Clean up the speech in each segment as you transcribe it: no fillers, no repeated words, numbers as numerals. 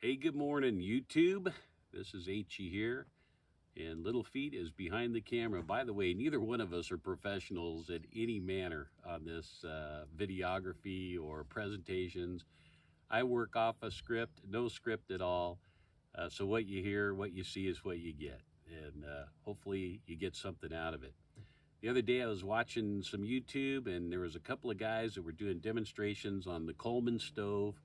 Hey, good morning, YouTube. This is H.E. here, and Little Feet is behind the camera. By the way, neither one of us are professionals in any manner on this videography or presentations. I work off a script, no script at all. So what you hear, what you see is what you get, and hopefully you get something out of it. The other day I was watching some YouTube, and there was a couple of guys that were doing demonstrations on the Coleman Stove.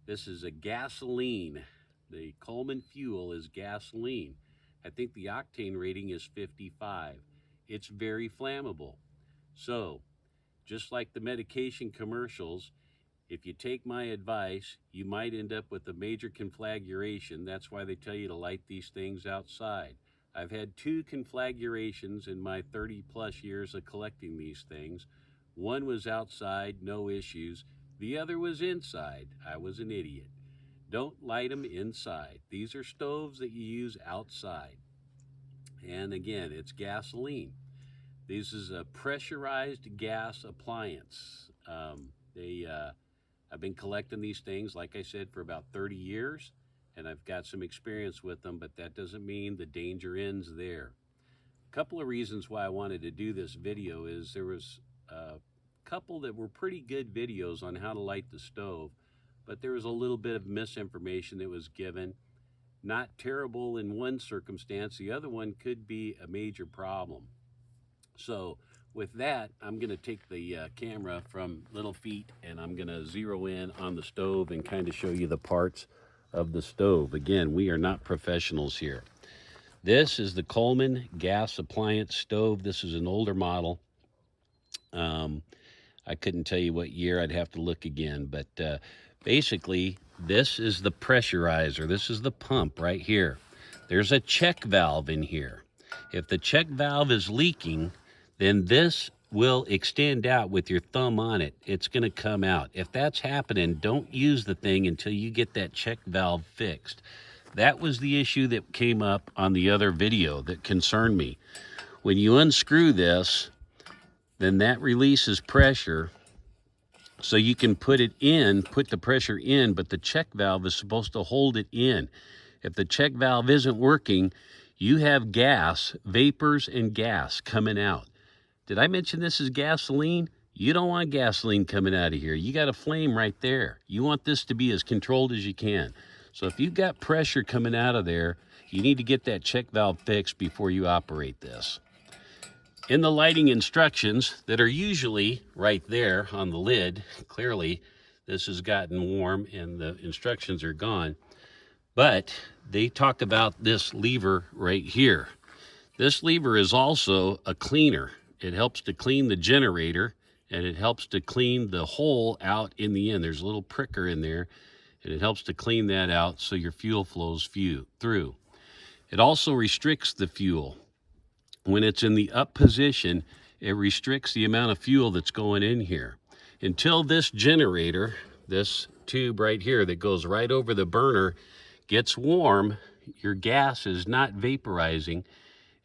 This is a gasoline. The Coleman fuel is gasoline. I think the octane rating is 55. It's very flammable. So, just like the medication commercials, if you take my advice, you might end up with a major conflagration. That's why they tell you to light these things outside. I've had 2 conflagrations in my 30 plus years of collecting these things. One was outside, no issues. The other was inside. I was an idiot. Don't light them inside. These are stoves that you use outside. And again, it's gasoline. This is a pressurized gas appliance. I've been collecting these things, like I said, for about 30 years, and I've got some experience with them, but that doesn't mean the danger ends there. A couple of reasons why I wanted to do this video is there was a couple that were pretty good videos on how to light the stove, but there was a little bit of misinformation that was given. Not terrible in one circumstance, the other one could be a major problem. So with that, I'm going to take the camera from Little Feet and I'm going to zero in on the stove and kind of show you the parts of the stove. Again, we are not professionals here. This is the Coleman gas appliance stove. This is an older model. I couldn't tell you what year, I'd have to look again, but basically this is the pressurizer. This is the pump right here. There's a check valve in here. If the check valve is leaking, then this will extend out with your thumb on it. It's going to come out. If that's happening, don't use the thing until you get that check valve fixed. That was the issue that came up on the other video that concerned me. When you unscrew this, then that releases pressure, so you can put the pressure in, but the check valve is supposed to hold it in. If the check valve isn't working, you have gas, vapors and gas coming out. Did I mention this is gasoline? You don't want gasoline coming out of here. You got a flame right there. You want this to be as controlled as you can. So if you've got pressure coming out of there, you need to get that check valve fixed before you operate this. In the lighting instructions that are usually right there on the lid, clearly this has gotten warm and the instructions are gone, but they talk about this lever right here. This lever is also a cleaner. It helps to clean the generator and it helps to clean the hole out in the end. There's a little pricker in there and it helps to clean that out so your fuel flows through. It also restricts the fuel. When it's in the up position, it restricts the amount of fuel that's going in here. Until this generator, this tube right here that goes right over the burner, gets warm, your gas is not vaporizing,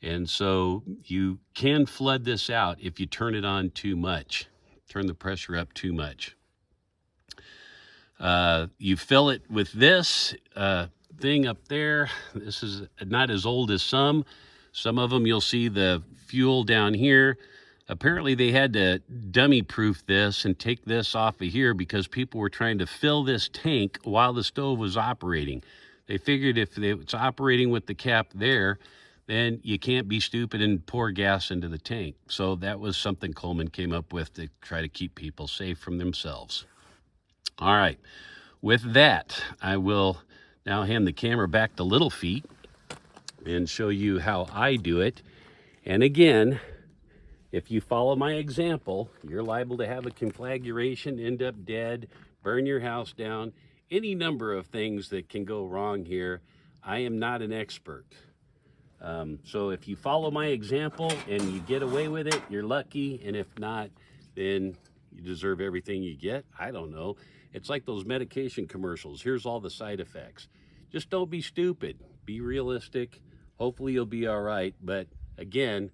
and so you can flood this out if you turn it on too much, turn the pressure up too much. You fill it with this thing up there. This is not as old as some. Some of them you'll see the fuel down here. Apparently they had to dummy proof this and take this off of here because people were trying to fill this tank while the stove was operating. They figured if it's operating with the cap there, then you can't be stupid and pour gas into the tank. So that was something Coleman came up with to try to keep people safe from themselves. All right, with that, I will now hand the camera back to Little Feet and show you how I do it. And again, if you follow my example, you're liable to have a conflagration, end up dead, burn your house down, any number of things that can go wrong here. I am not an expert. So if you follow my example and you get away with it, you're lucky. And if not, then you deserve everything you get. I don't know. It's like those medication commercials. Here's all the side effects. Just don't be stupid. Be realistic. Hopefully you'll be all right. But again,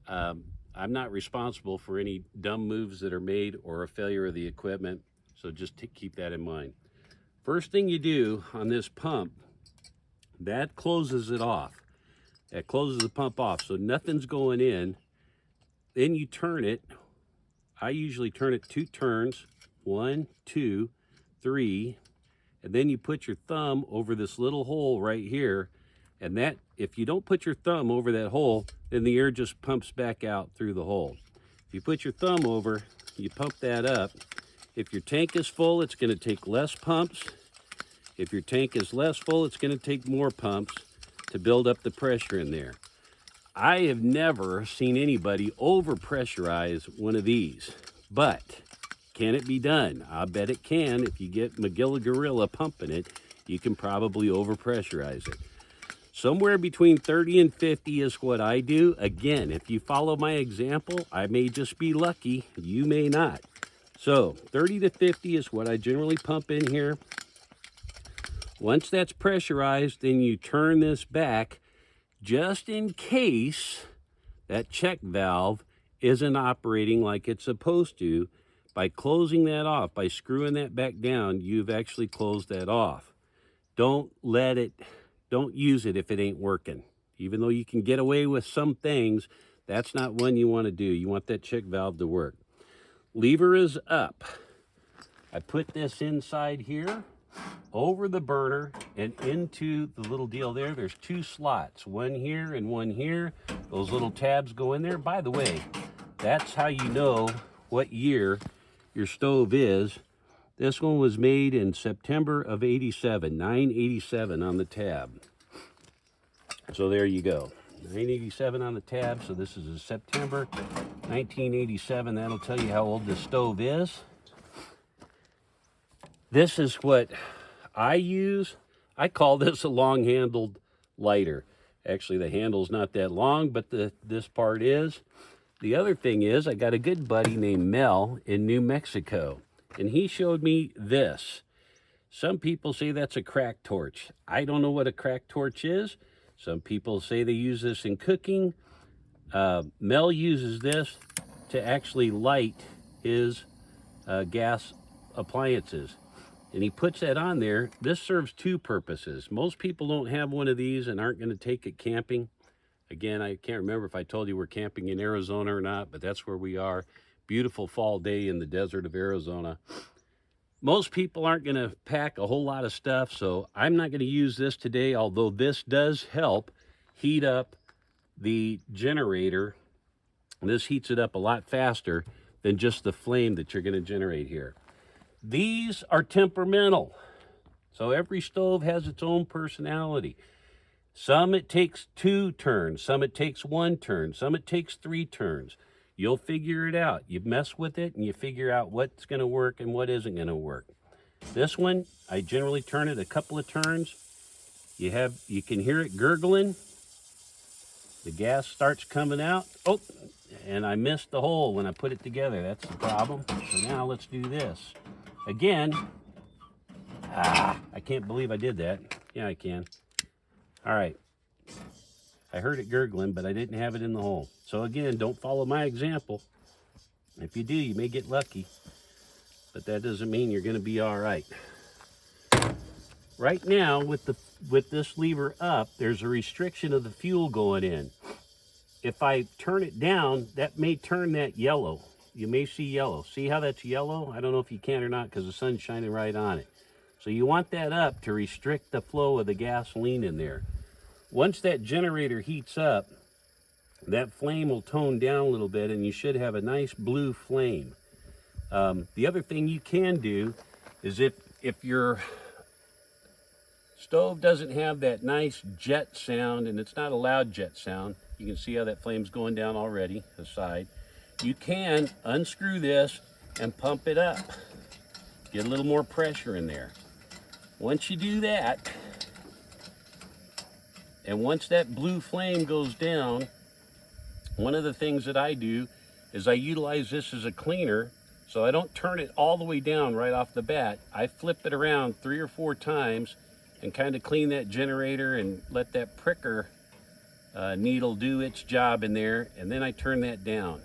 I'm not responsible for any dumb moves that are made or a failure of the equipment. So just keep that in mind. First thing you do on this pump, that closes it off. That closes the pump off, so nothing's going in. Then you turn it. I usually turn it 2 turns, 1, 2, 3, and then you put your thumb over this little hole right here, and that, if you don't put your thumb over that hole, then the air just pumps back out through the hole. If you put your thumb over, you pump that up. If your tank is full, it's going to take less pumps. If your tank is less full, it's going to take more pumps to build up the pressure in there. I have never seen anybody over-pressurize one of these, but can it be done? I bet it can. If you get Magilla Gorilla pumping it, you can probably over-pressurize it. Somewhere between 30 and 50 is what I do. Again, if you follow my example, I may just be lucky, you may not. So 30 to 50 is what I generally pump in here. Once that's pressurized, then you turn this back just in case that check valve isn't operating like it's supposed to. By closing that off, by screwing that back down, you've actually closed that off. Don't use it if it ain't working. Even though you can get away with some things, that's not one you want to do. You want that check valve to work. Lever is up. I put this inside here, over the burner, and into the little deal there. There's 2 slots, one here and one here. Those little tabs go in there. By the way, that's how you know what year your stove is. This one was made in September of 87, 987 on the tab. So there you go, 987 on the tab. So this is a September 1987. That'll tell you how old this stove is. This is what I use. I call this a long-handled lighter. Actually, the handle's not that long, but this part is. The other thing is, I got a good buddy named Mel in New Mexico, and he showed me this. Some people say that's a crack torch. I don't know what a crack torch is. Some people say they use this in cooking. Mel uses this to actually light his gas appliances. And he puts that on there. This serves 2 purposes. Most people don't have one of these and aren't going to take it camping. Again, I can't remember if I told you we're camping in Arizona or not, but that's where we are. Beautiful fall day in the desert of Arizona. Most people aren't going to pack a whole lot of stuff, so I'm not going to use this today, although this does help heat up the generator. This heats it up a lot faster than just the flame that you're going to generate here. These are temperamental, so every stove has its own personality. Some it takes 2 turns, some it takes 1 turn, some it takes 3 turns. You'll figure it out. You mess with it and you figure out what's going to work and what isn't going to work. This one, I generally turn it a couple of turns. You can hear it gurgling. The gas starts coming out. Oh, and I missed the hole when I put it together. That's the problem. So now let's do this. Again, I can't believe I did that. Yeah, I can. All right. I heard it gurgling, but I didn't have it in the hole. So again, don't follow my example. If you do, you may get lucky, but that doesn't mean you're going to be all right. Right now, with this lever up, there's a restriction of the fuel going in. If I turn it down, that may turn that yellow. You may see yellow. See how that's yellow? I don't know if you can or not because the sun's shining right on it. So you want that up to restrict the flow of the gasoline in there. Once that generator heats up, that flame will tone down a little bit and you should have a nice blue flame. The other thing you can do is if your stove doesn't have that nice jet sound, and it's not a loud jet sound, you can see how that flame's going down already, aside. You can unscrew this and pump it up. Get a little more pressure in there. Once you do that, and once that blue flame goes down, one of the things that I do is I utilize this as a cleaner, so I don't turn it all the way down right off the bat. I flip it around 3 or 4 times and kind of clean that generator and let that pricker needle do its job in there, and then I turn that down.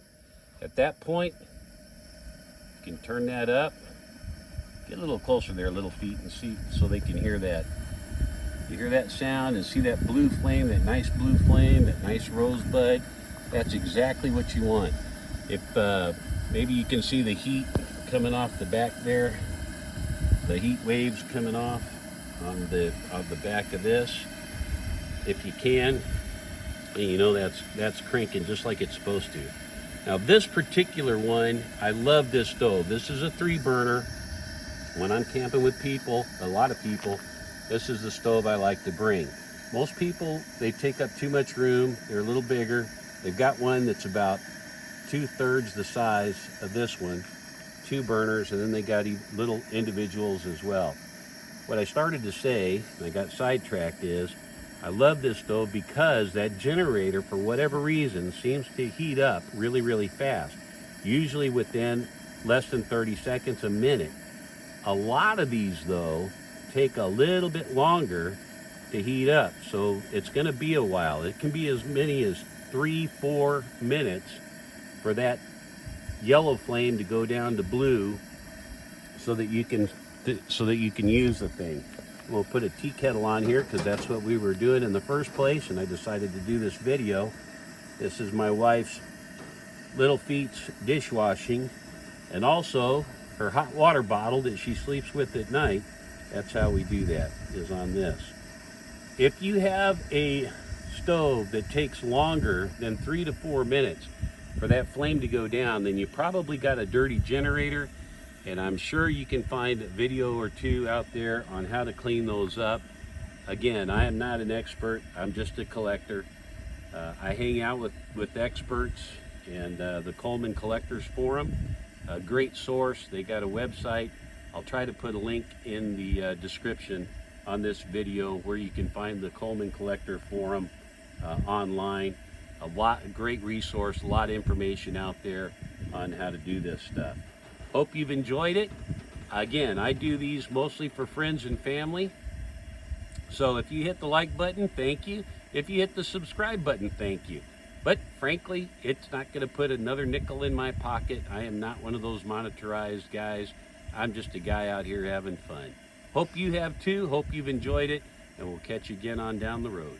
At that point, you can turn that up, Get a little closer there, little feet, and see so they can hear that. You hear that sound and see that blue flame, that nice blue flame, that nice rosebud. That's exactly what you want. If maybe you can see the heat coming off the back there, the heat waves coming off on the back of this. If you can, and you know that's cranking just like it's supposed to. Now this particular one, I love this stove. This is a 3-burner. When I'm camping with people, a lot of people, this is the stove I like to bring. Most people, they take up too much room. They're a little bigger. They've got one that's about 2/3 the size of this one, 2 burners, and then they got little individuals as well. What I started to say, and I got sidetracked, is I love this stove because that generator, for whatever reason, seems to heat up really, really fast. Usually within less than 30 seconds, a minute. A lot of these, though, take a little bit longer to heat up, so it's going to be a while. It can be as many as 3-4 minutes for that yellow flame to go down to blue, so that you can use the thing. We'll put a tea kettle on here because that's what we were doing in the first place, and I decided to do this video. This is my wife's Little Feet's dishwashing, and also her hot water bottle that she sleeps with at night. That's how we do that, is on this. If you have a stove that takes longer than 3 to 4 minutes for that flame to go down, then you probably got a dirty generator, and I'm sure you can find a video or two out there on how to clean those up. Again, I am not an expert, I'm just a collector. I hang out with experts, and the Coleman Collectors Forum, a great source. They got a website. I'll try to put a link in the description on this video where you can find the Coleman Collector Forum online. A great resource, a lot of information out there on how to do this stuff. Hope you've enjoyed it. Again, I do these mostly for friends and family. So if you hit the like button, thank you. If you hit the subscribe button, thank you. But frankly, it's not going to put another nickel in my pocket. I am not one of those monetized guys. I'm just a guy out here having fun. Hope you have too. Hope you've enjoyed it, and we'll catch you again on down the road.